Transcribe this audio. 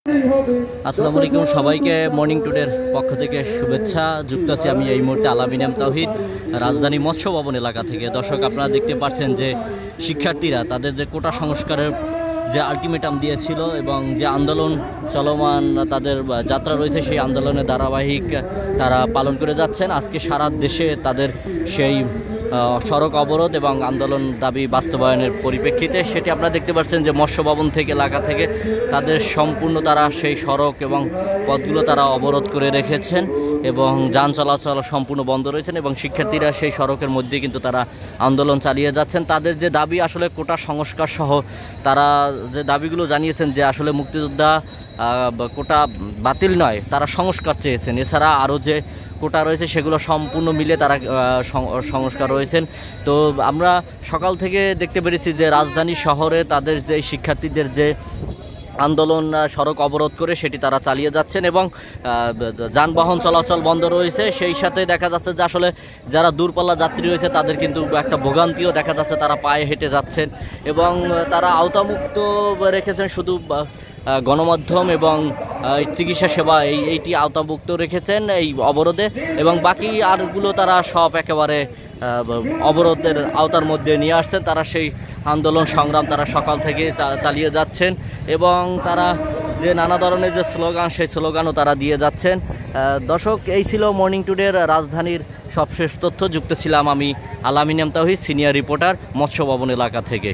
আসসালামু আলাইকুম সবাইকে মর্নিং টুডের পক্ষ থেকে শুভেচ্ছা। যুক্ত আছি আমি এই মুহূর্তে আলামিন এম তাওহিদ, রাজধানী মৎস্য ভবন এলাকা থেকে। দর্শক, আপনারা দেখতে পাচ্ছেন যে শিক্ষার্থীরা তাদের যে কোটা সংস্কারের যে আলটিমেটাম দিয়েছিল এবং যে আন্দোলন চলমান তাদের যাত্রা রয়েছে, সেই আন্দোলনের ধারাবাহিক তারা পালন করে যাচ্ছেন। আজকে সারা দেশে তাদের সেই সড়ক অবরোধ এবং আন্দোলন দাবি বাস্তবায়নের পরিপ্রেক্ষিতে সেটি আপনারা দেখতে পাচ্ছেন যে মৎস্য ভবন থেকে এলাকা থেকে তাদের সম্পূর্ণ তারা সেই সড়ক এবং পথগুলো তারা অবরোধ করে রেখেছেন এবং যান চলাচল সম্পূর্ণ বন্ধ রয়েছেন এবং শিক্ষার্থীরা সেই সড়কের মধ্যে কিন্তু তারা আন্দোলন চালিয়ে যাচ্ছেন। তাদের যে দাবি আসলে কোটা সংস্কার সহ তারা যে দাবিগুলো জানিয়েছেন যে আসলে মুক্তিযোদ্ধা কোটা বাতিল নয়, তারা সংস্কার চেয়েছেন। এছাড়া আরও যে কোটা রয়েছে সেগুলো সম্পূর্ণ মিলে তারা সংস্কার রয়েছেন। তো আমরা সকাল থেকে দেখতে পেরেছি যে রাজধানী শহরে তাদের যে শিক্ষার্থীদের যে আন্দোলন সড়ক অবরোধ করে সেটি তারা চালিয়ে যাচ্ছেন এবং যানবাহন চলাচল বন্ধ রয়েছে। সেই সাথে দেখা যাচ্ছে যে আসলে যারা দূরপাল্লা যাত্রী রয়েছে তাদের কিন্তু একটা ভোগান্তিও দেখা যাচ্ছে, তারা পায়ে হেঁটে যাচ্ছেন এবং তারা আওতামুক্ত রেখেছেন শুধু গণমাধ্যম এবং চিকিৎসা সেবা এইটি আওতামুক্ত রেখেছেন এই অবরোধে, এবং বাকি আরগুলো তারা সব একেবারে অবরোধের আওতার মধ্যে নিয়ে আসছেন। তারা সেই আন্দোলন সংগ্রাম তারা সকাল থেকে চালিয়ে যাচ্ছেন এবং তারা যে নানা ধরনের যে স্লোগান, সেই স্লোগানও তারা দিয়ে যাচ্ছেন। দর্শক, এই ছিল মর্নিং টুডের রাজধানীর সবশেষ তথ্য। যুক্ত ছিলাম আমি আলামিন এম তাওহিদ, সিনিয়র রিপোর্টার, মৎস্য ভবন এলাকা থেকে।